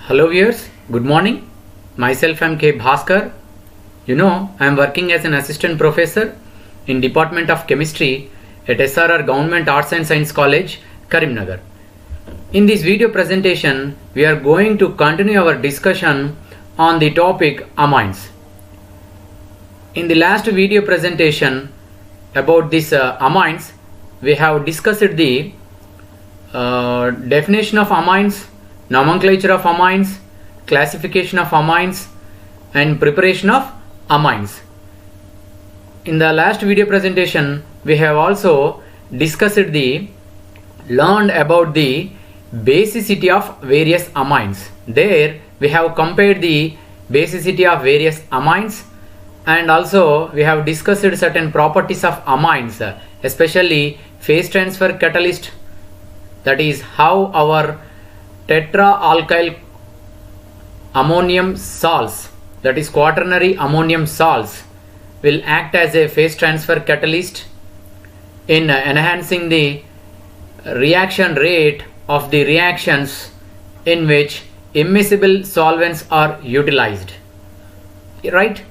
Hello viewers, good morning. Myself I am K. Bhaskar. I am working as an assistant professor in Department of Chemistry at SRR Government Arts and Science College, Karimnagar. In this video presentation, we are going to continue our discussion on the topic amines. In the last video presentation about this amines, we have discussed the definition of amines, nomenclature of amines, classification of amines, and preparation of amines. In the last video presentation, we have also learned about the basicity of various amines. There we have compared the basicity of various amines, and also we have discussed certain properties of amines, especially phase transfer catalyst, that is how our tetra-alkyl ammonium salts, that is quaternary ammonium salts, will act as a phase transfer catalyst in enhancing the reaction rate of the reactions in which immiscible solvents are utilized, right?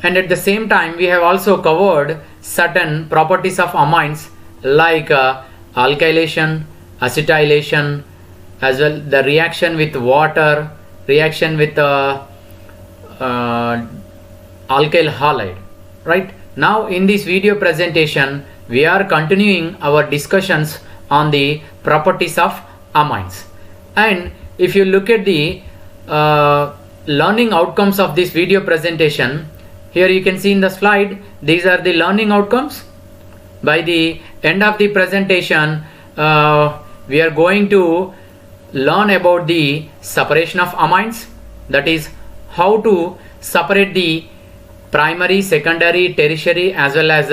And at the same time, we have also covered certain properties of amines like alkylation, acetylation, as well the reaction with water, reaction with alkyl halide, right? Now in this video presentation, we are continuing our discussions on the properties of amines. And if you look at the learning outcomes of this video presentation, here you can see in the slide, these are the learning outcomes. By the end of the presentation, we are going to learn about the separation of amines, that is how to separate the primary, secondary, tertiary as well as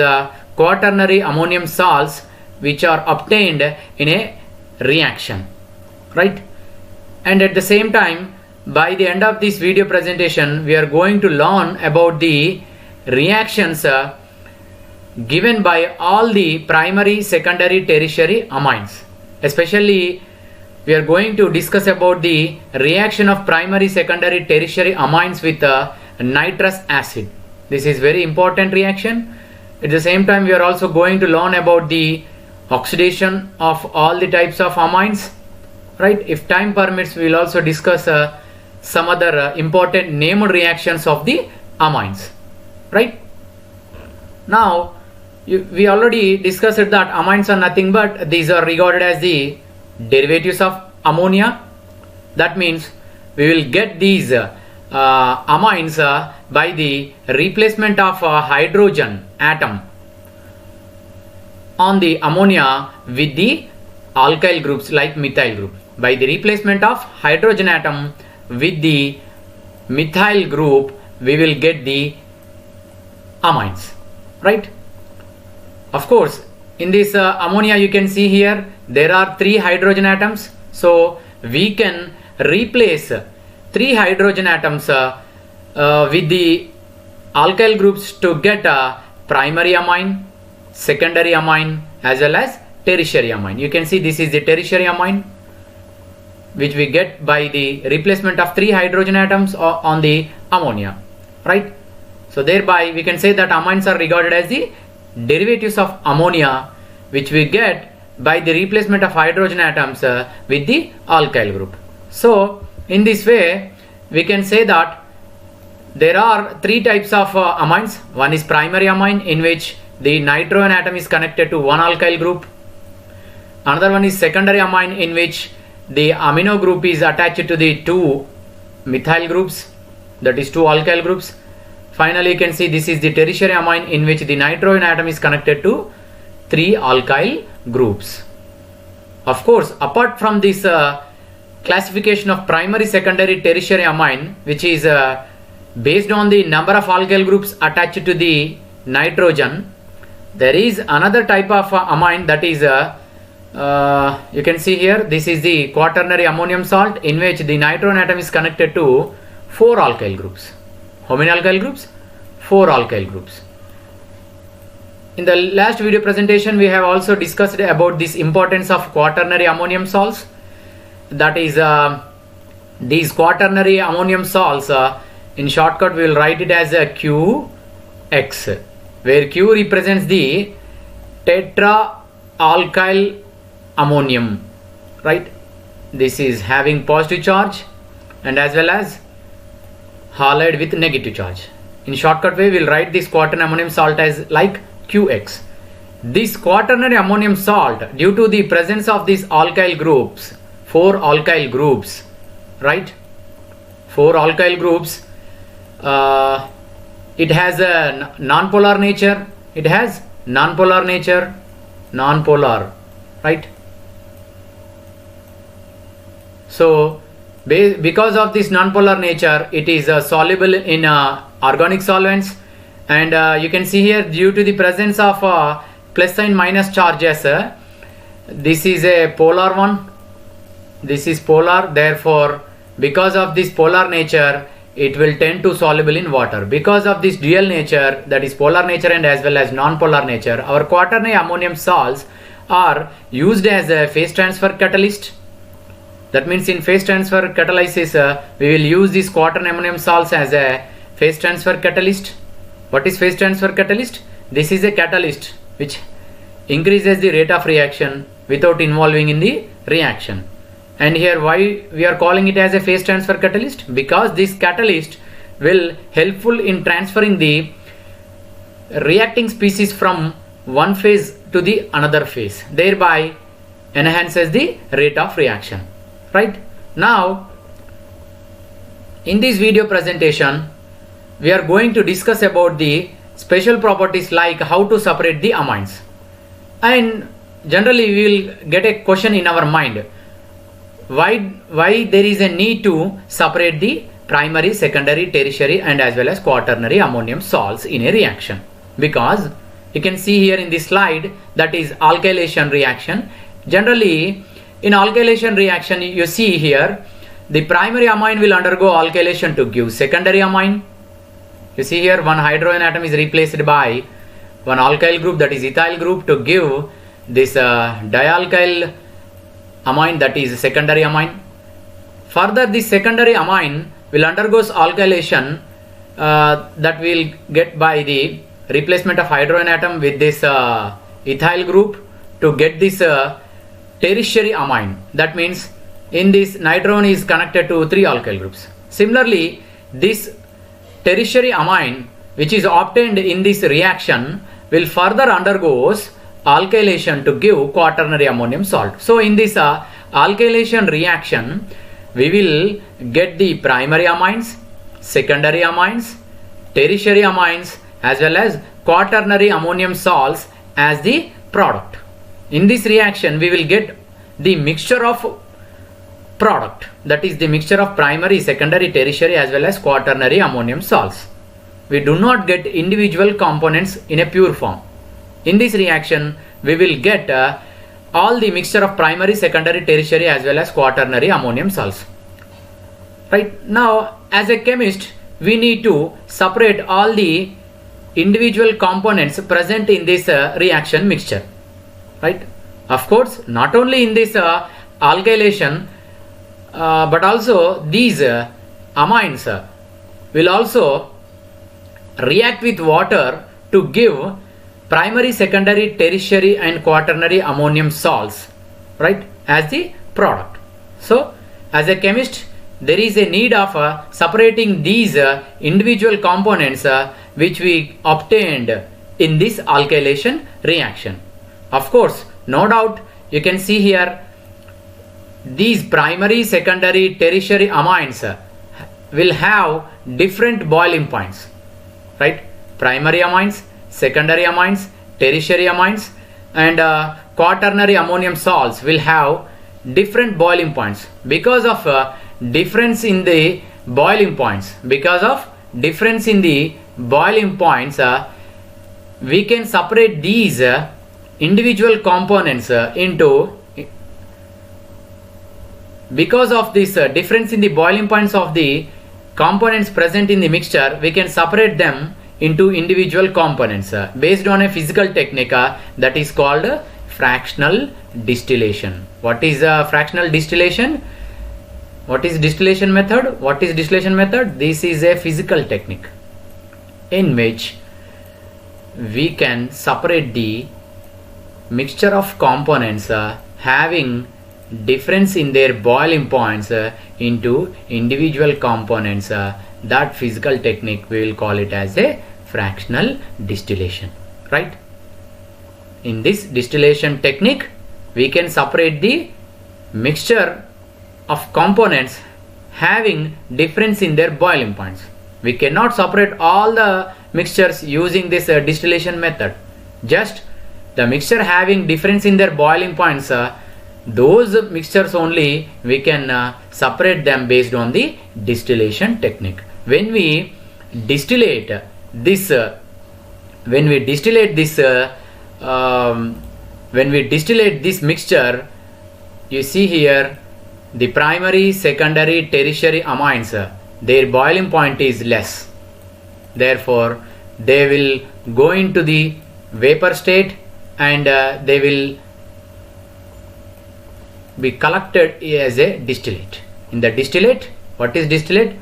quaternary ammonium salts which are obtained in a reaction, right? And at the same time, by the end of this video presentation, we are going to learn about the reactions given by all the primary, secondary, tertiary amines. Especially we are going to discuss about the reaction of primary, secondary, tertiary amines with nitrous acid. This is very important reaction. At the same time, we are also going to learn about the oxidation of all the types of amines, right? If time permits, we will also discuss some other important named reactions of the amines, right? Now we already discussed that amines are nothing but these are regarded as the derivatives of ammonia. That means we will get these amines by the replacement of hydrogen atom on the ammonia with the alkyl groups like methyl group. By the replacement of hydrogen atom with the methyl group, we will get the amines, right? Of course, in this ammonia you can see here there are 3 hydrogen atoms, so we can replace 3 hydrogen atoms with the alkyl groups to get a primary amine, secondary amine as well as tertiary amine. You can see this is the tertiary amine which we get by the replacement of 3 hydrogen atoms on the ammonia, right? So thereby we can say that amines are regarded as the derivatives of ammonia which we get by the replacement of hydrogen atoms with the alkyl group. So in this way we can say that there are 3 types of amines. One is primary amine, in which the nitrogen atom is connected to one alkyl group. Another one is secondary amine, in which the amino group is attached to the 2 methyl groups, that is 2 alkyl groups. Finally you can see this is the tertiary amine, in which the nitrogen atom is connected to 3 alkyl groups. Of course, apart from this classification of primary, secondary, tertiary amine, which is based on the number of alkyl groups attached to the nitrogen, there is another type of amine, that is you can see here, this is the quaternary ammonium salt, in which the nitrogen atom is connected to 4 alkyl groups. How many alkyl groups? 4 alkyl groups. In the last video presentation, we have also discussed about this importance of quaternary ammonium salts, that is these quaternary ammonium salts, in shortcut we will write it as a QX, where Q represents the tetra alkyl ammonium, right? This is having positive charge and as well as halide with negative charge. In shortcut way we will write this quaternary ammonium salt as like QX. This quaternary ammonium salt, due to the presence of these alkyl groups, 4 alkyl groups, right? 4 alkyl groups, it has a non-polar nature. It has non-polar nature, non-polar, right? So because of this non-polar nature, it is soluble in organic solvents, and you can see here, due to the presence of plus sign minus charges, this is a polar one, this is polar, therefore because of this polar nature it will tend to soluble in water. Because of this dual nature, that is polar nature and as well as non-polar nature, our quaternary ammonium salts are used as a phase transfer catalyst. That means in phase transfer catalysis, we will use these quaternary ammonium salts as a phase transfer catalyst. What is phase transfer catalyst? This is a catalyst which increases the rate of reaction without involving in the reaction. And here why we are calling it as a phase transfer catalyst? Because this catalyst will helpful in transferring the reacting species from one phase to the another phase, thereby enhances the rate of reaction. Right? Now in this video presentation we are going to discuss about the special properties like how to separate the amines, and generally we will get a question in our mind, why there is a need to separate the primary, secondary, tertiary and as well as quaternary ammonium salts in a reaction. Because you can see here in this slide, that is alkylation reaction. Generally in alkylation reaction, you see here the primary amine will undergo alkylation to give secondary amine. You see here one hydrogen atom is replaced by one alkyl group, that is ethyl group, to give this dialkyl amine, that is secondary amine. Further, this secondary amine will undergo alkylation that will get by the replacement of hydrogen atom with this ethyl group to get this tertiary amine. That means in this nitrogen is connected to 3 alkyl groups. Similarly, this tertiary amine which is obtained in this reaction will further undergoes alkylation to give quaternary ammonium salt. So in this alkylation reaction we will get the primary amines, secondary amines, tertiary amines as well as quaternary ammonium salts as the product. In this reaction we will get the mixture of product, that is the mixture of primary, secondary, tertiary as well as quaternary ammonium salts. We do not get individual components in a pure form. In this reaction we will get all the mixture of primary, secondary, tertiary as well as quaternary ammonium salts. Right? Now as a chemist we need to separate all the individual components present in this reaction mixture. Right? Of course, not only in this alkylation but also these amines will also react with water to give primary, secondary, tertiary and quaternary ammonium salts, right, as the product. So as a chemist there is a need of separating these individual components which we obtained in this alkylation reaction. Of course, no doubt you can see here these primary, secondary, tertiary amines will have different boiling points, right? Primary amines, secondary amines, tertiary amines and quaternary ammonium salts will have different boiling points. Because of difference in the boiling points, we can separate these individual components into, because of this difference in the boiling points of the components present in the mixture, we can separate them into individual components based on a physical technique that is called fractional distillation. What is fractional distillation? What is distillation method? What is distillation method? This is a physical technique in which we can separate the mixture of components having difference in their boiling points into individual components. That physical technique we will call it as a fractional distillation, right? In this distillation technique we can separate the mixture of components having difference in their boiling points. We cannot separate all the mixtures using this distillation method. Just the mixture having difference in their boiling points, those mixtures only we can separate them based on the distillation technique. When we distillate this mixture, you see here the primary, secondary, tertiary amines, their boiling point is less. Therefore, they will go into the vapor state and they will be collected as a distillate. In the distillate, what is distillate?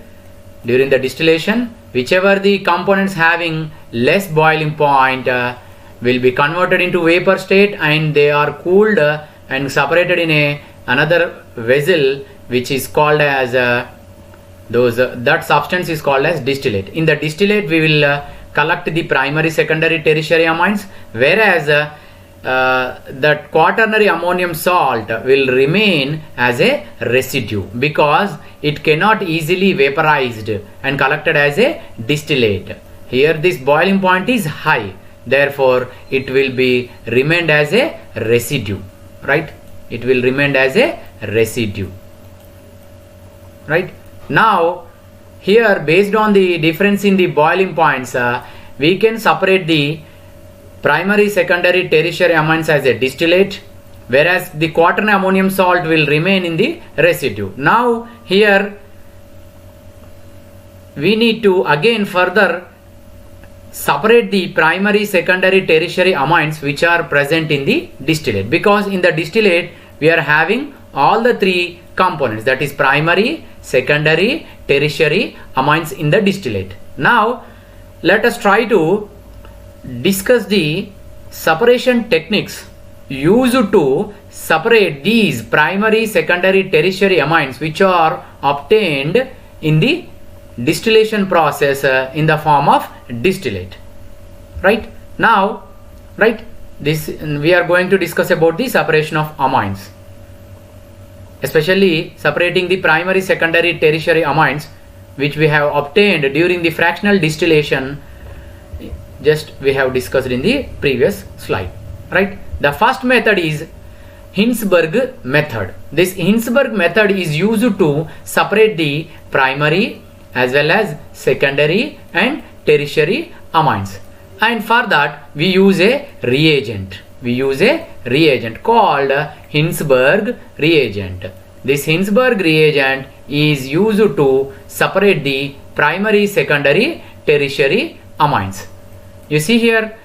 During the distillation, whichever the components having less boiling point will be converted into vapor state, and they are cooled and separated in another vessel which is called as that substance is called as distillate. In the distillate we will collect the primary, secondary, tertiary amines, whereas that quaternary ammonium salt will remain as a residue because it cannot easily vaporized and collected as a distillate. Here this boiling point is high, therefore it will be remained as a residue, right? It will remain as a residue, right? Now here, based on the difference in the boiling points, we can separate the primary, secondary, tertiary amines as a distillate, whereas the quaternary ammonium salt will remain in the residue. Now here we need to again further separate the primary, secondary, tertiary amines which are present in the distillate, because in the distillate we are having all the three components, that is primary, secondary, tertiary amines in the distillate. Now let us try to discuss the separation techniques used to separate these primary, secondary, tertiary amines which are obtained in the distillation process in the form of distillate, right? Now, right, this we are going to discuss about the separation of amines, especially separating the primary, secondary, tertiary amines which we have obtained during the fractional distillation, just we have discussed in the previous slide, right? The first method is Hinsberg method. This Hinsberg method is used to separate the primary as well as secondary and tertiary amines, and for that we use a reagent. We use a reagent called Hinsberg reagent. This Hinsberg reagent is used to separate the primary, secondary, tertiary amines. You see here,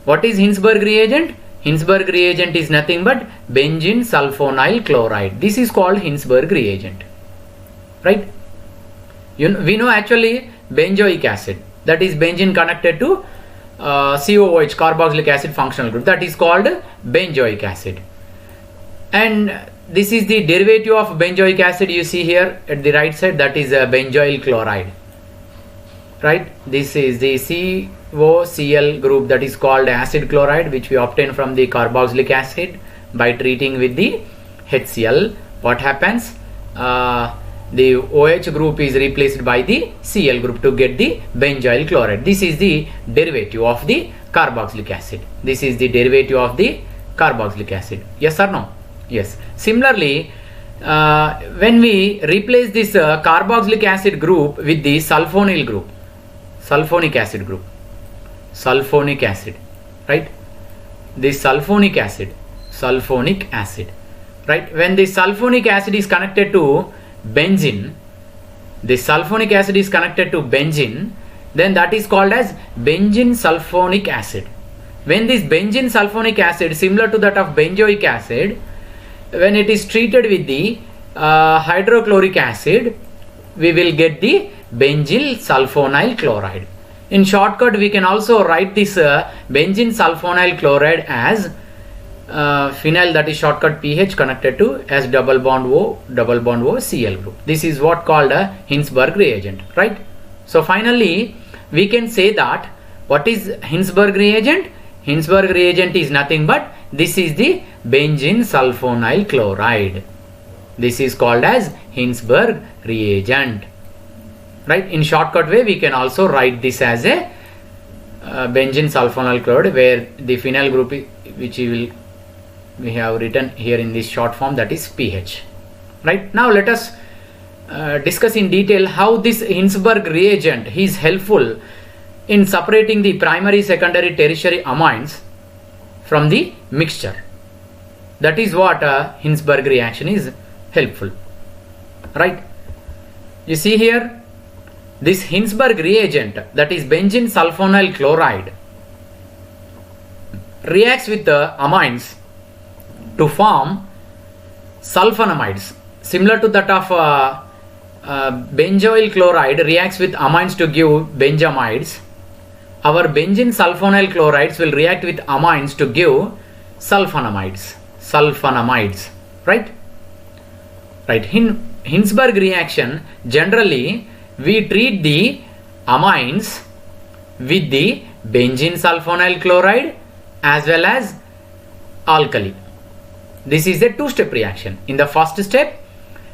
what is Hinsberg reagent? Hinsberg reagent is nothing but benzene sulfonyl chloride. This is called Hinsberg reagent, right? We know actually benzoic acid, that is benzene connected to COOH, carboxylic acid functional group, that is called benzoic acid. And this is the derivative of benzoic acid, you see here at the right side, that is benzoyl chloride, right? This is the COCl group, that is called acid chloride, which we obtain from the carboxylic acid by treating with the HCl. What happens? The OH group is replaced by the Cl group to get the benzoyl chloride. This is the derivative of the carboxylic acid. This is the derivative of the carboxylic acid. Yes or no? Yes. Similarly, when we replace this carboxylic acid group with the sulfonyl group, sulfonic acid group, sulfonic acid, right? This sulfonic acid, right? When the sulfonic acid is connected to benzene, the sulfonic acid is connected to benzene, then that is called as benzene sulfonic acid. When this benzene sulfonic acid, similar to that of benzoic acid, when it is treated with the hydrochloric acid, we will get the benzyl sulfonyl chloride. In shortcut, we can also write this benzene sulfonyl chloride as phenyl, that is shortcut pH connected to as double bond O Cl group. This is what called a Hinsberg reagent, right? So finally we can say that what is Hinsberg reagent? Hinsberg reagent is nothing but this is the benzene sulfonyl chloride. This is called as Hinsberg reagent, right? In shortcut way we can also write this as a benzene sulfonyl chloride, where the phenyl group which we have written here in this short form, that is pH, right? Now let us discuss in detail how this Hinsberg reagent is helpful in separating the primary, secondary, tertiary amines from the mixture. That is what Hinsberg reaction is helpful, right? You see here, this Hinsberg reagent, that is benzene sulfonyl chloride, reacts with the amines to form sulfonamides, similar to that of benzoyl chloride reacts with amines to give benzamides. Our benzene sulfonyl chlorides will react with amines to give sulfonamides, right? Right. Hinsberg reaction, generally we treat the amines with the benzene sulfonyl chloride as well as alkali. This is a two-step reaction. In the first step,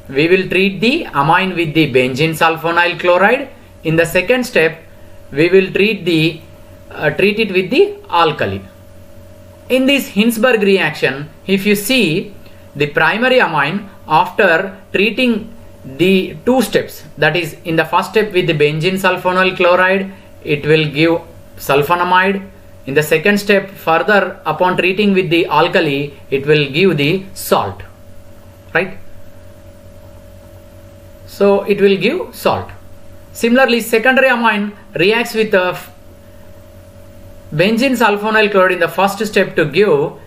we will treat the amine with the benzene sulfonyl chloride. In the second step, we will treat it with the alkali. In this Hinsberg reaction, if you see the primary amine, after treating the two steps, that is in the first step with the benzene sulfonyl chloride, it will give sulfonamide. In the second step, further upon treating with the alkali, it will give the salt, right? So it will give salt. Similarly, secondary amine reacts with benzene sulfonyl chloride in the first step to give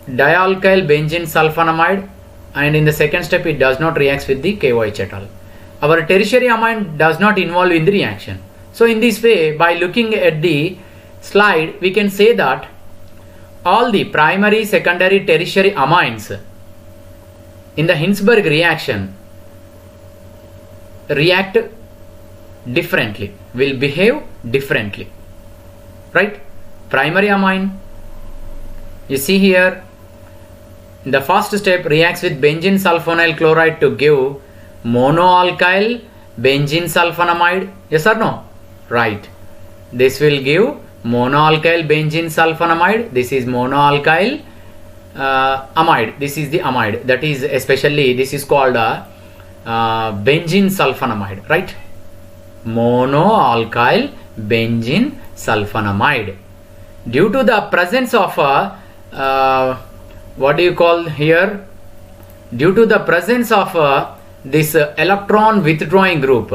dialkyl benzene sulfonamide, and in the second step it does not react with the KOH at all. Our tertiary amine does not involve in the reaction. So in this way, by looking at the slide, we can say that all the primary, secondary, tertiary amines in the Hinsberg reaction react differently, will behave differently, right? Primary amine, you see here, in the first step reacts with benzene sulfonyl chloride to give monoalkyl benzene sulfonamide. Yes or no? Right. This will give monoalkyl benzene sulfonamide. This is monoalkyl amide. This is the amide. That is especially, this is called benzene sulfonamide, right? Monoalkyl benzene sulfonamide. Due to the presence of what do you call here? Due to the presence of this electron withdrawing group,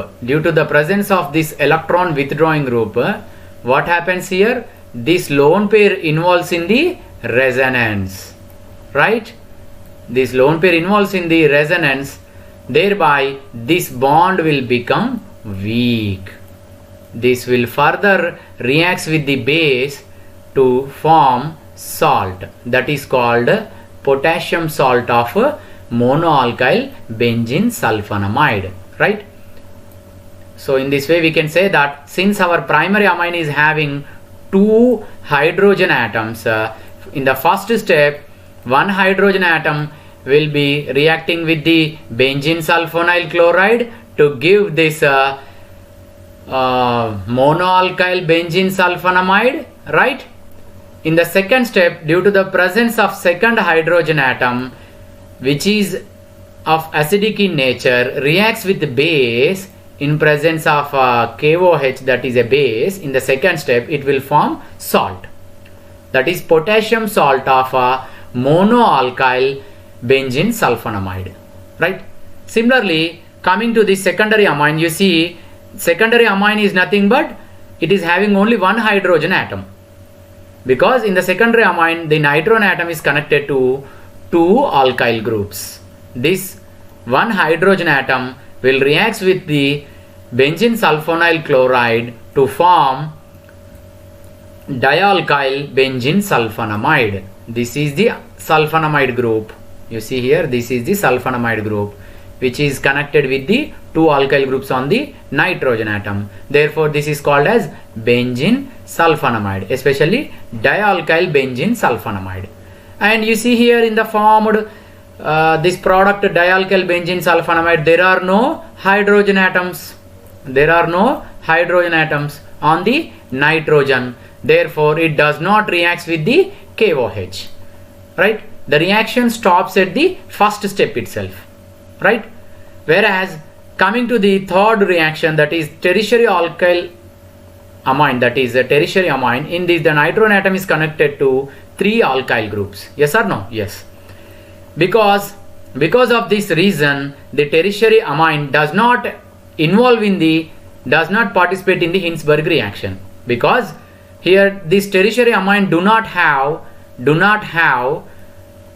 what happens here? This lone pair involves in the resonance, right? This lone pair involves in the resonance, thereby this bond will become weak. This will further reacts with the base to form salt, that is called potassium salt of monoalkyl benzene sulfonamide, right? So in this way we can say that since our primary amine is having two hydrogen atoms, in the first step one hydrogen atom will be reacting with the benzene sulfonyl chloride to give this monoalkyl benzene sulfonamide, right? In the second step, due to the presence of second hydrogen atom, which is of acidic in nature, reacts with the base in presence of KOH, that is a base. In the second step, it will form salt, that is potassium salt of monoalkyl benzene sulfonamide, right? Similarly, coming to the secondary amine, you see secondary amine is nothing but it is having only one hydrogen atom, because in the secondary amine the nitrogen atom is connected to two alkyl groups. This one hydrogen atom will react with the benzene sulfonyl chloride to form dialkyl benzene sulfonamide. This is the sulfonamide group. You see here, this is the sulfonamide group, which is connected with the two alkyl groups on the nitrogen atom. Therefore, this is called as benzene sulfonamide, especially dialkyl benzene sulfonamide. And you see here in the formed this product dialkyl benzene sulfonamide, there are no hydrogen atoms. There are no hydrogen atoms on the nitrogen. Therefore, it does not react with the KOH. Right? The reaction stops at the first step itself. Right? Whereas coming to the third reaction, that is tertiary alkyl amine, that is a tertiary amine. In this, the nitrogen atom is connected to 3 alkyl groups. Yes or no? Yes. Because of this reason, the tertiary amine does not participate in the Hinsberg reaction, because here this tertiary amine do not have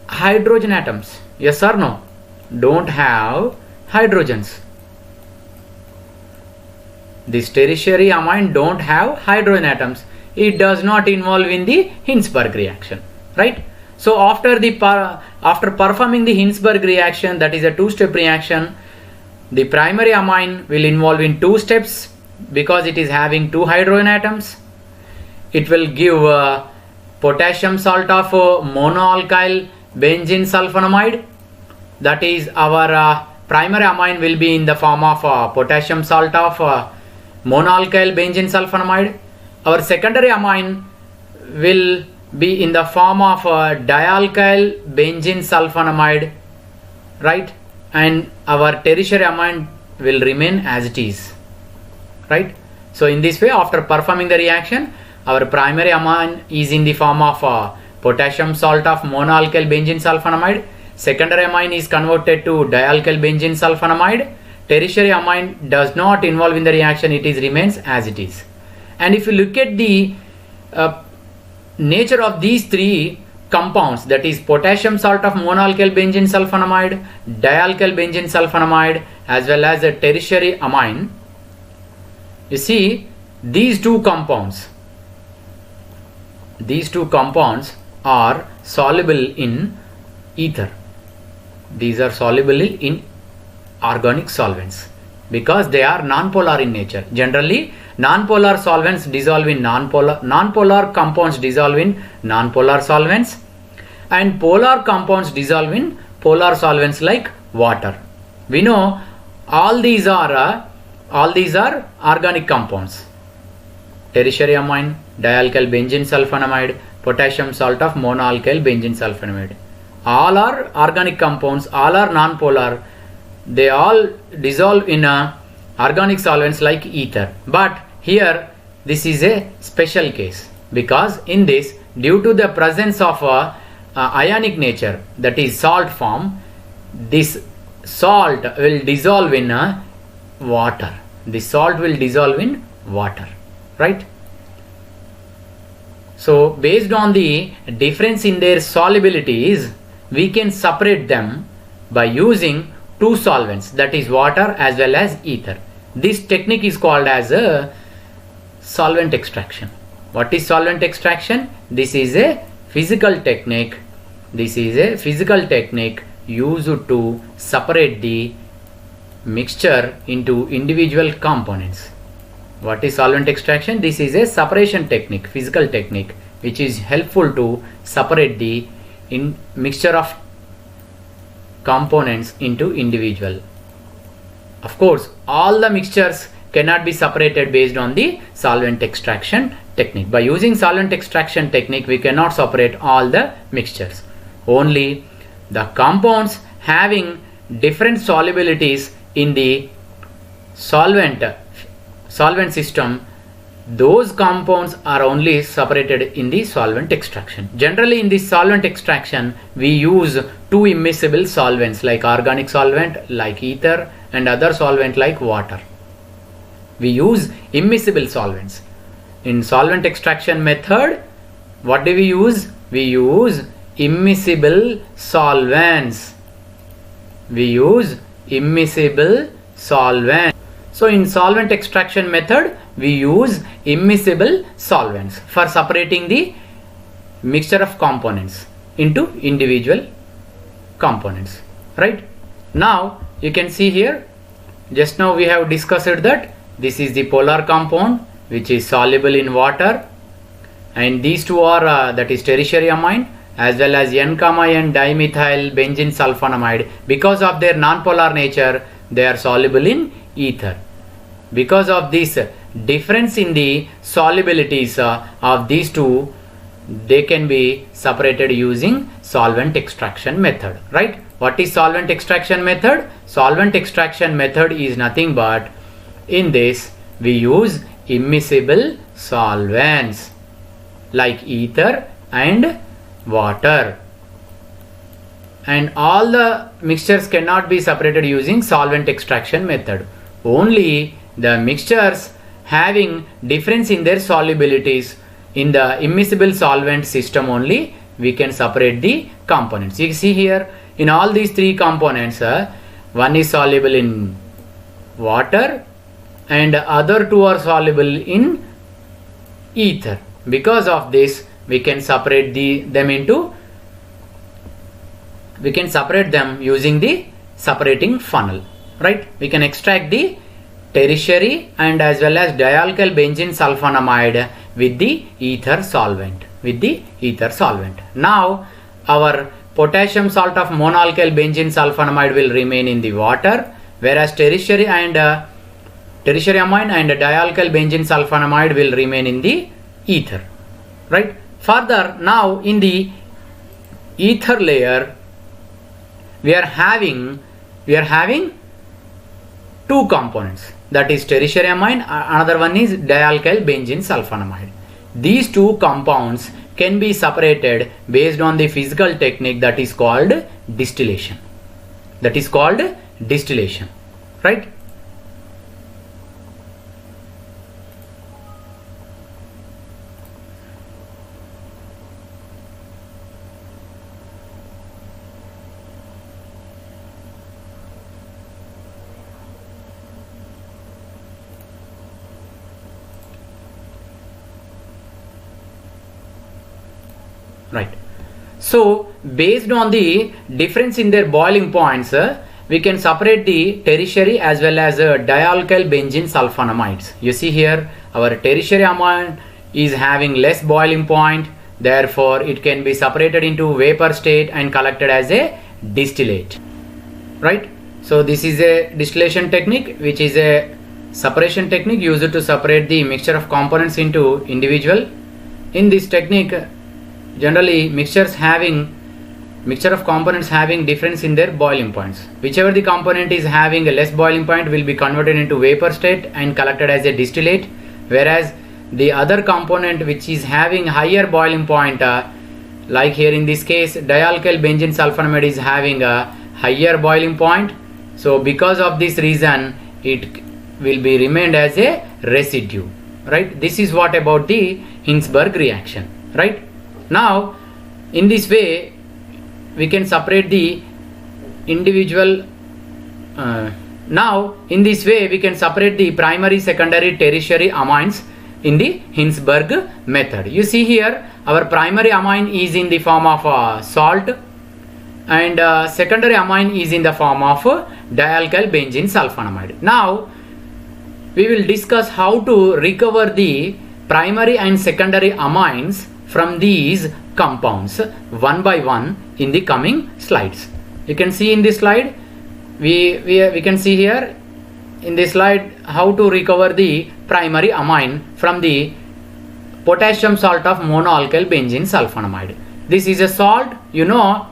hydrogen atoms. Yes or no? Don't have hydrogens. This tertiary amine don't have hydrogen atoms. It does not involve in the Hinsberg reaction, right? So after performing the Hinsberg reaction, that is a two-step reaction, the primary amine will involve in 2 steps because it is having 2 hydrogen atoms. It will give potassium salt of monoalkyl benzene sulfonamide. That is, our primary amine will be in the form of potassium salt of monoalkyl benzene sulfonamide. Our secondary amine will be in the form of dialkyl benzene sulfonamide, right? And our tertiary amine will remain as it is, right? So in this way, after performing the reaction, our primary amine is in the form of potassium salt of monoalkyl benzene sulfonamide. Secondary amine is converted to dialkyl benzene sulfonamide. Tertiary amine does not involve in the reaction, it remains as it is. And if you look at the nature of these 3 compounds, that is potassium salt of monoalkyl benzene sulfonamide, dialkyl benzene sulfonamide, as well as a tertiary amine, you see these two compounds are soluble in ether. These are soluble in organic solvents because they are non-polar in nature. Generally, non-polar solvents dissolve in non-polar compounds dissolve in non-polar solvents, and polar compounds dissolve in polar solvents like water. We know all these are organic compounds. Tertiary amine, dialkyl benzene sulfonamide, potassium salt of monoalkyl benzene sulfonamide. All are organic compounds, all are non-polar. They all dissolve in organic solvents like ether. But here this is a special case, because in this, due to the presence of ionic nature, that is salt form, this salt will dissolve in water. The salt will dissolve in water, right? So based on the difference in their solubilities, we can separate them by using 2 solvents, that is water as well as ether. This technique is called as a solvent extraction. What is solvent extraction? This is a physical technique. This is a physical technique used to separate the mixture into individual components. What is solvent extraction? This is a separation technique, physical technique, which is helpful to separate the mixture of components into individual. Of course, all the mixtures cannot be separated based on the solvent extraction technique. By using solvent extraction technique, we cannot separate all the mixtures. Only the compounds having different solubilities in the solvent system, those compounds are only separated in the solvent extraction. Generally, in this solvent extraction, we use 2 immiscible solvents like organic solvent like ether and other solvent like water. We use immiscible solvents. In solvent extraction method, what do we use? We use immiscible solvents. We use immiscible solvent. So in solvent extraction method, we use immiscible solvents for separating the mixture of components into individual components, right? Now you can see here, just now we have discussed that this is the polar compound which is soluble in water, and these two are that is tertiary amine as well as N-N dimethyl benzene sulfonamide. Because of their non-polar nature, they are soluble in ether. Because of this difference in the solubilities of these two, they can be separated using solvent extraction method, right? What is solvent extraction method? Solvent extraction method is nothing but, in this we use immiscible solvents like ether and water, and all the mixtures cannot be separated using solvent extraction method. Only the mixtures having difference in their solubilities in the immiscible solvent system only we can separate the components. You see here, in all these three components, one is soluble in water and other two are soluble in ether. Because of this, we can separate them using the separating funnel, right? We can extract the tertiary and as well as dialkyl benzene sulfonamide with the ether solvent. Now our potassium salt of monoalkyl benzene sulfonamide will remain in the water, whereas tertiary amine and dialkyl benzene sulfonamide will remain in the ether, right? Further, now in the ether layer we are having two components, that is tertiary amine, another one is dialkyl benzene sulfonamide. These two compounds can be separated based on the physical technique that is called distillation. Right? Right. So based on the difference in their boiling points, we can separate the tertiary as well as dialkyl benzene sulfonamides. You see here, our tertiary amine is having less boiling point, therefore it can be separated into vapor state and collected as a distillate, right? So this is a distillation technique, which is a separation technique used to separate the mixture of components into individual. In this technique, generally mixture of components having difference in their boiling points. Whichever the component is having a less boiling point will be converted into vapor state and collected as a distillate, whereas the other component which is having higher boiling point, like here in this case dialkyl benzene sulfonamide is having a higher boiling point, so because of this reason it will be remained as a residue, right? This is what about the Hinsberg reaction, right? Now in this way we can separate the individual primary, secondary, tertiary amines in the Hinsberg method. You see here, our primary amine is in the form of salt and secondary amine is in the form of dialkyl benzene sulfonamide. Now we will discuss how to recover the primary and secondary amines from these compounds one by one in the coming slides. You can see in this slide, we can see here in this slide how to recover the primary amine from the potassium salt of monoalkyl benzene sulfonamide. This is a salt, you know,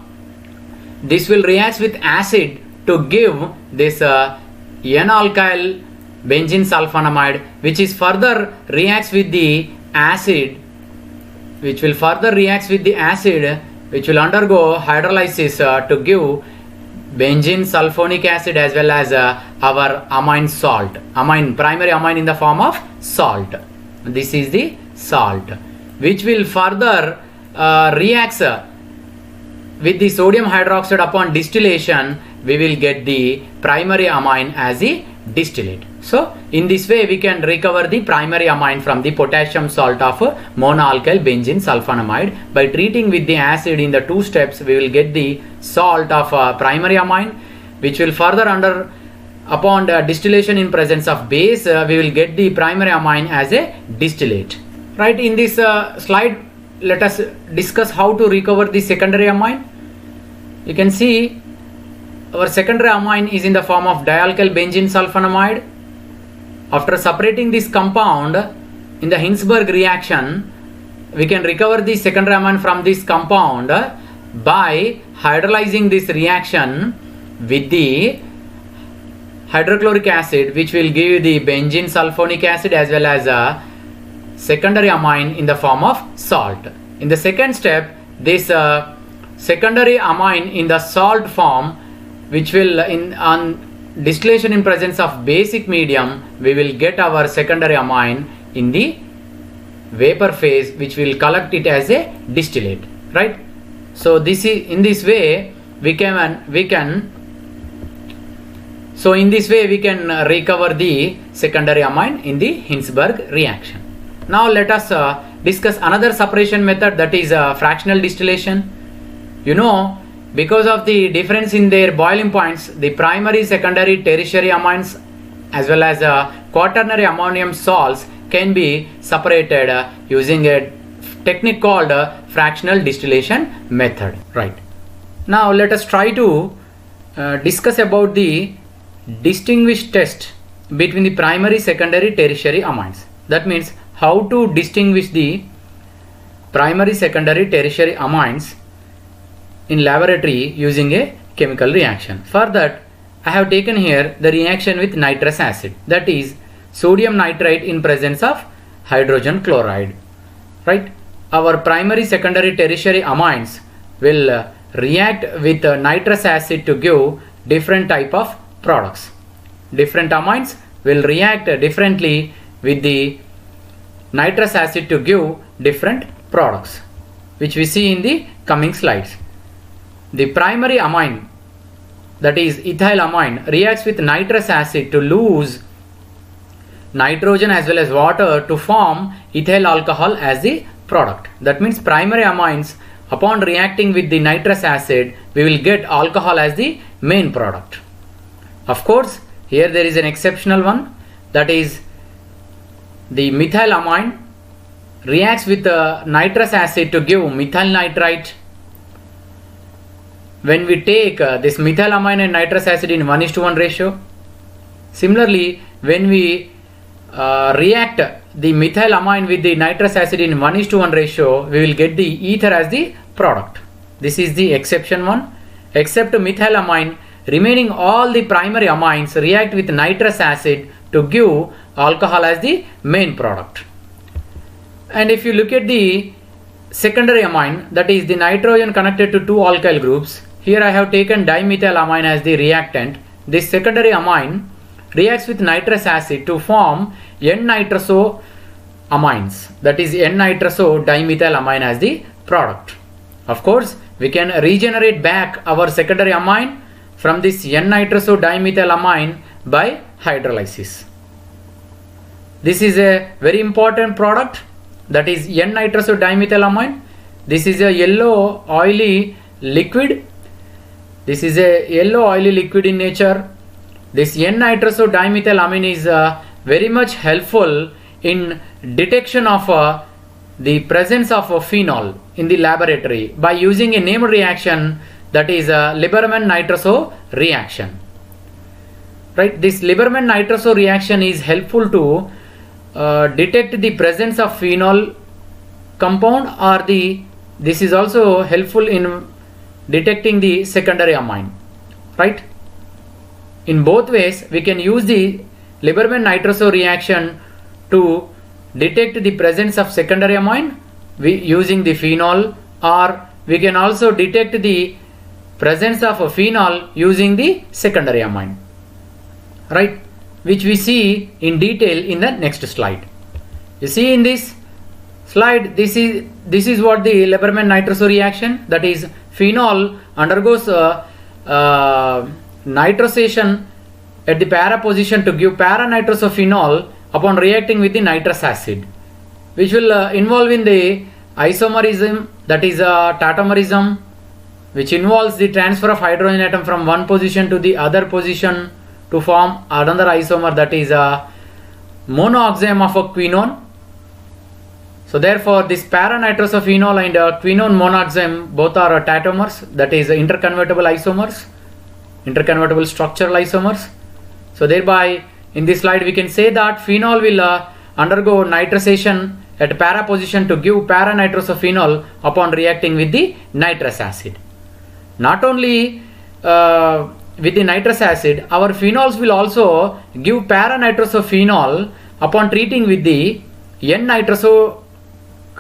this will react with acid to give this N-alkyl benzene sulfonamide, which is further reacts with the acid, which will undergo hydrolysis to give benzene sulfonic acid as well as our amine salt, primary amine in the form of salt. This is the salt, which will further reacts with the sodium hydroxide upon distillation, we will get the primary amine as the distillate. So in this way we can recover the primary amine from the potassium salt of monoalkyl benzene sulfonamide. By treating with the acid in the two steps, we will get the salt of primary amine, which will further upon the distillation in presence of base, we will get the primary amine as a distillate. Right, in this slide, let us discuss how to recover the secondary amine. You can see our secondary amine is in the form of dialkyl benzene sulfonamide. After separating this compound in the Hinsberg reaction, we can recover the secondary amine from this compound by hydrolyzing this reaction with the hydrochloric acid, which will give the benzene sulfonic acid as well as a secondary amine in the form of salt. In the second step, this secondary amine in the salt form, which will on distillation in presence of basic medium, we will get our secondary amine in the vapor phase, which will collect it as a distillate. Right. So this is in this way we can recover the secondary amine in the Hinsberg reaction. Now let us discuss another separation method, that is fractional distillation. You know, because of the difference in their boiling points, the primary, secondary, tertiary amines as well as quaternary ammonium salts can be separated using a technique called fractional distillation method. Right. Now let us try to discuss about the distinguish test between the primary, secondary, tertiary amines. That means how to distinguish the primary, secondary, tertiary amines in laboratory using a chemical reaction. For that, I have taken here the reaction with nitrous acid, that is sodium nitrite in presence of hydrogen chloride. Right? Our primary, secondary, tertiary amines will react with nitrous acid to give different type of products. Different amines will react differently with the nitrous acid to give different products, which we see in the coming slides. The primary amine, that is ethylamine, reacts with nitrous acid to lose nitrogen as well as water to form ethyl alcohol as the product. That means primary amines, upon reacting with the nitrous acid, we will get alcohol as the main product. Of course, here there is an exceptional one, that is the methylamine reacts with the nitrous acid to give methyl nitrite. When we take this methylamine and nitrous acid in 1:1 ratio, similarly when we react the methylamine with the nitrous acid in 1:1 ratio, we will get the ether as the product. This is the exception one. Except methylamine, remaining all the primary amines react with nitrous acid to give alcohol as the main product. And if you look at the secondary amine, that is the nitrogen connected to two alkyl groups, here I have taken dimethylamine as the reactant. This secondary amine reacts with nitrous acid to form N-nitroso amines, that is N-nitroso dimethylamine as the product. Of course, we can regenerate back our secondary amine from this N-nitroso dimethylamine by hydrolysis. This is a very important product, that is N-nitroso dimethylamine. This is a yellow oily liquid. This is a yellow oily liquid in nature. This N-nitroso dimethylamine is very much helpful in detection of the presence of phenol in the laboratory by using a named reaction, that is Lieberman-Nitroso reaction. Right? This Lieberman-Nitroso reaction is helpful to detect the presence of phenol compound, or this is also helpful in detecting the secondary amine. Right? In both ways, we can use the Lieberman-Nitroso reaction to detect the presence of secondary amine using the phenol, or we can also detect the presence of a phenol using the secondary amine. Right? Which we see in detail in the next slide. You see in this slide, this is what the Lieberman-Nitroso reaction, that is phenol undergoes nitration at the para position to give para-nitrosophenol upon reacting with the nitrous acid, which will involve in the isomerism, that is tautomerism, which involves the transfer of hydrogen atom from one position to the other position to form another isomer, that is a monoxime of a quinone. So therefore this para-nitrosophenol and quinone monoxime both are tautomers, that is interconvertible isomers, interconvertible structural isomers. So thereby in this slide we can say that phenol will undergo nitration at para position to give para-nitrosophenol upon reacting with the nitrous acid. Not only with the nitrous acid, our phenols will also give para-nitrosophenol upon treating with the N-nitroso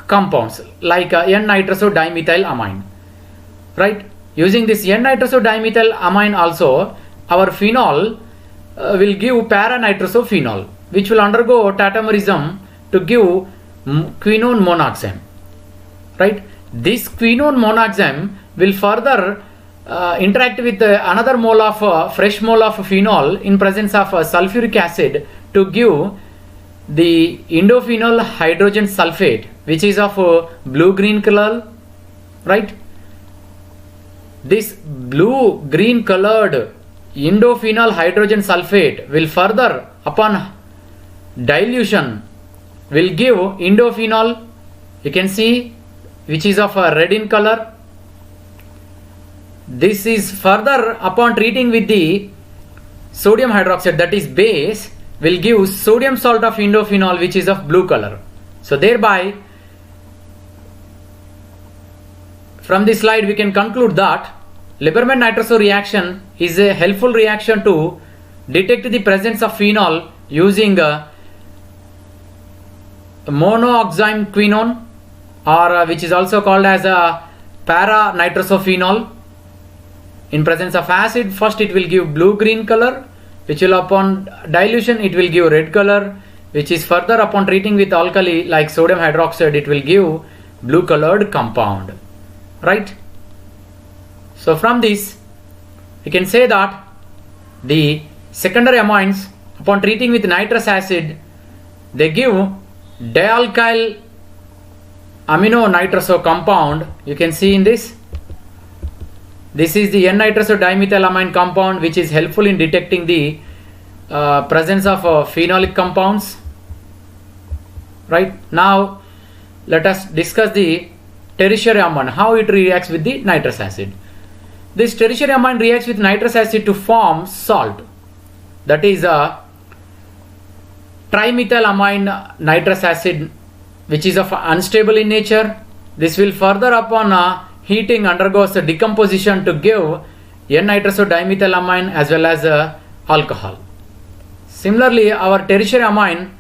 compounds like N-nitrosodimethylamine, right? Using this N-nitrosodimethylamine also, our phenol will give para-nitrosophenol, which will undergo tautomerism to give quinone monoxime, right? This quinone monoxime will further interact with another mole of fresh mole of phenol in presence of sulfuric acid to give the indophenol hydrogen sulfate, which is of blue-green color, right? This blue-green colored indophenol hydrogen sulfate will further upon dilution will give indophenol, you can see, which is of a red in color. This is further upon treating with the sodium hydroxide, that is base, will give sodium salt of indophenol, which is of blue color. So thereby from this slide we can conclude that Lieberman-Nitroso reaction is a helpful reaction to detect the presence of phenol using monoxime quinone, or which is also called as a para-nitrosophenol. In presence of acid, first it will give blue-green color, which will upon dilution it will give red color, which is further upon treating with alkali like sodium hydroxide it will give blue colored compound, right? So from this we can say that the secondary amines upon treating with nitrous acid, they give dialkyl amino nitroso compound. You can see in this is the N-nitrosodimethylamine compound, which is helpful in detecting the presence of phenolic compounds, right? Now let us discuss the tertiary amine, how it reacts with the nitrous acid. This tertiary amine reacts with nitrous acid to form salt, that is a trimethylamine nitrous acid, which is of unstable in nature. This will further upon heating undergoes a decomposition to give N-nitrosodimethylamine as well as alcohol. Similarly, our tertiary amine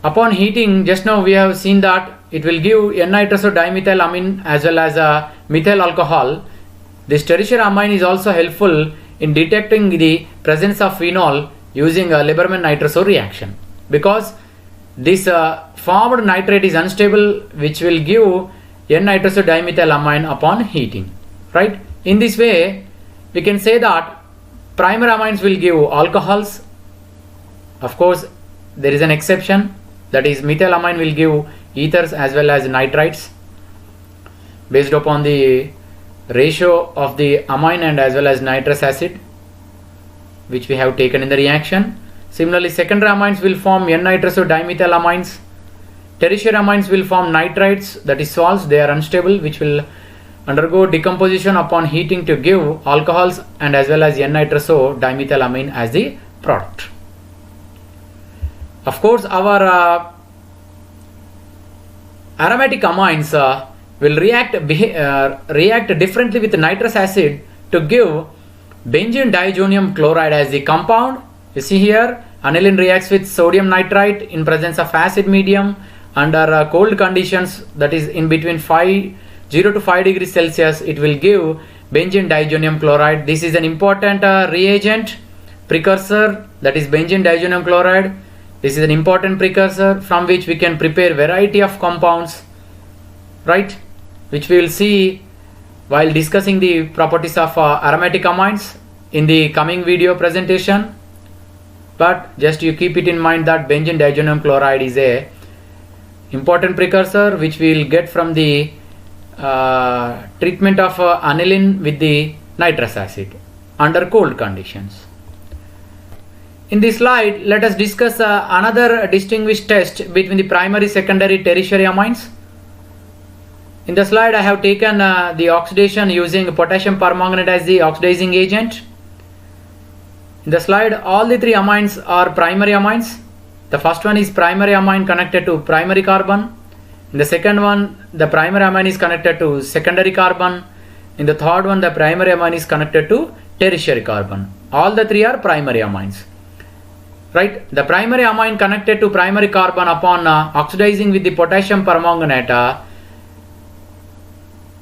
upon heating, just now we have seen that it will give N-nitrosodimethylamine as well as methyl alcohol. This tertiary amine is also helpful in detecting the presence of phenol using a Lieberman-Nitroso reaction, because this formed nitrate is unstable, which will give N-nitrosodimethylamine upon heating, right? In this way we can say that primary amines will give alcohols. Of course there is an exception, that is methylamine will give ethers as well as nitrites based upon the ratio of the amine and as well as nitrous acid which we have taken in the reaction. Similarly, secondary amines will form N-nitrosodimethylamines. Tertiary amines will form nitrites, that is salts, they are unstable, which will undergo decomposition upon heating to give alcohols and as well as N-nitrosodimethylamine as the product. Of course, our aromatic amines will react differently with nitrous acid to give benzene diazonium chloride as the compound. You see here, aniline reacts with sodium nitrite in presence of acid medium under cold conditions, that is in between 0 to 5 degrees Celsius. It will give benzene diazonium chloride. This is an important reagent precursor, that is benzene diazonium chloride. This is an important precursor from which we can prepare variety of compounds, right? which we will see while discussing the properties of aromatic amines in the coming video presentation. But just you keep it in mind that benzene diazonium chloride is a important precursor which we will get from the treatment of aniline with the nitrous acid under cold conditions. In this slide, let us discuss another distinguished test between the primary, secondary, tertiary amines. In the slide, I have taken the oxidation using potassium permanganate as the oxidizing agent. In the slide, all the three amines are primary amines. The first one is primary amine connected to primary carbon. In the second one, the primary amine is connected to secondary carbon. In the third one, the primary amine is connected to tertiary carbon. All the three are primary amines. Right? The primary amine connected to primary carbon upon oxidizing with the potassium permanganate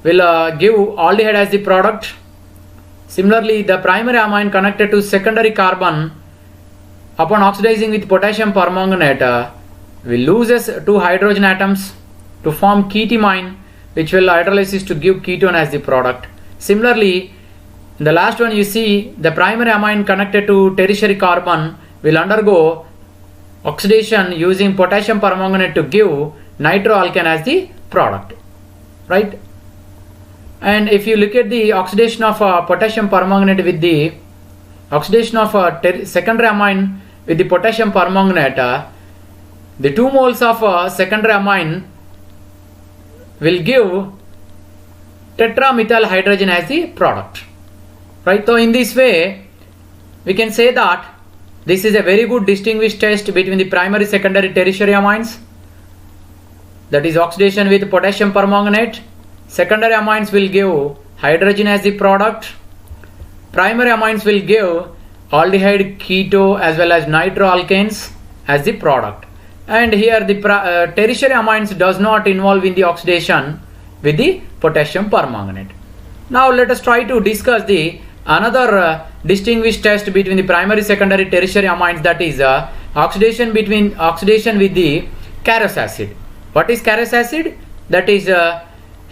will give aldehyde as the product. Similarly, the primary amine connected to secondary carbon upon oxidizing with potassium permanganate will loses two hydrogen atoms to form ketimine, which will hydrolysis to give ketone as the product. Similarly, in the last one you see the primary amine connected to tertiary carbon will undergo oxidation using potassium permanganate to give nitroalkane as the product, right? And if you look at the oxidation of potassium permanganate with the oxidation of secondary amine with the potassium permanganate, the 2 moles of secondary amine will give tetramethyl hydrogen as the product, right? So in this way we can say that this is a very good distinguished test between the primary, secondary, tertiary amines. That is oxidation with potassium permanganate. Secondary amines will give hydrogen as the product. Primary amines will give aldehyde, keto as well as nitroalkanes as the product. And here the tertiary amines does not involve in the oxidation with the potassium permanganate. Now let us try to discuss the another distinguished test between the primary, secondary, tertiary amines, that is oxidation with the Carros acid. What is Carros acid? That is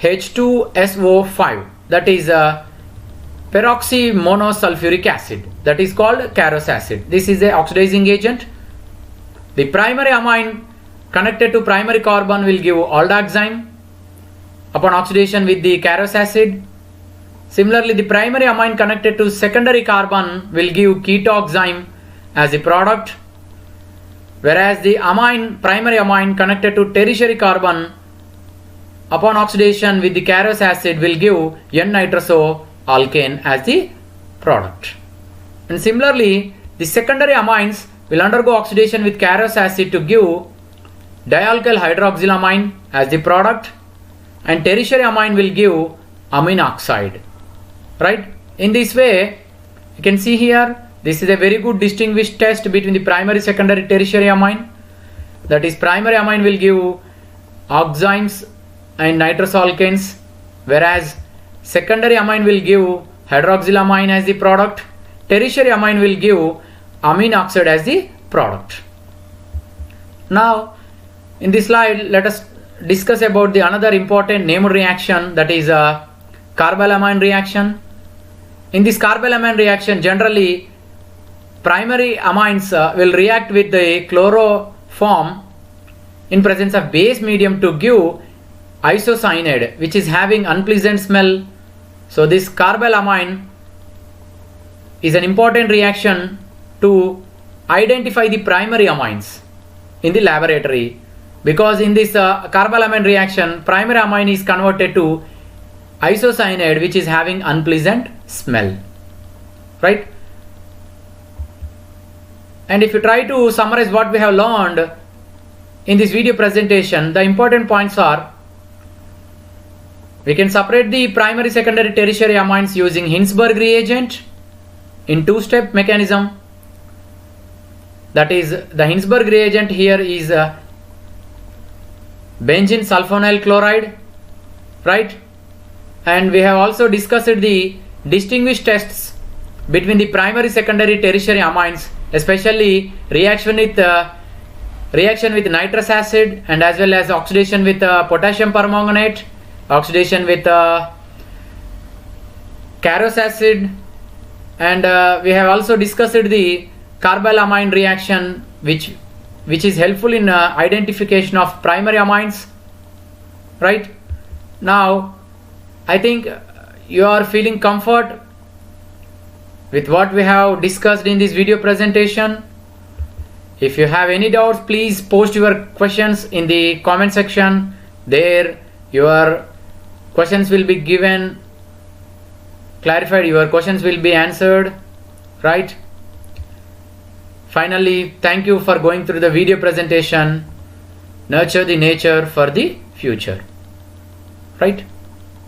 H2SO5, that is peroxymonosulfuric acid, that is called Carros acid. This is a oxidizing agent. The primary amine connected to primary carbon will give aldoxime upon oxidation with the Carros acid. Similarly, the primary amine connected to secondary carbon will give ketoxime as a product, whereas the primary amine connected to tertiary carbon upon oxidation with the Carros acid will give N-nitroso-alkane as the product. And similarly, the secondary amines will undergo oxidation with Carros acid to give dialkyl hydroxylamine as the product, and tertiary amine will give amine oxide. Right? In this way, you can see here, this is a very good distinguished test between the primary, secondary, tertiary amine. That is, primary amine will give oximes and nitrous alkanes, whereas secondary amine will give hydroxylamine as the product. Tertiary amine will give amine oxide as the product. Now, in this slide, let us discuss about the another important named reaction, that is carbylamine reaction. In this carbylamine reaction, generally primary amines will react with the chloroform in presence of base medium to give isocyanide, which is having unpleasant smell. So this carbylamine is an important reaction to identify the primary amines in the laboratory, because in this carbylamine reaction, primary amine is converted to isocyanide, which is having unpleasant smell, right? And if you try to summarize what we have learned in this video presentation, the important points are: we can separate the primary, secondary, tertiary amines using Hinsberg reagent in two-step mechanism. That is, the Hinsberg reagent here is benzene sulfonyl chloride, right? And we have also discussed the distinguished tests between the primary, secondary, tertiary amines, especially reaction with nitrous acid and as well as oxidation with potassium permanganate, oxidation with Carros acid, and we have also discussed the carbylamine reaction, which is helpful in identification of primary amines. Right now, I think you are feeling comfort with what we have discussed in this video presentation. If you have any doubts, please post your questions in the comment section. There your questions will be given, clarified, your questions will be answered. Right? Finally, thank you for going through the video presentation. Nurture the nature for the future. Right?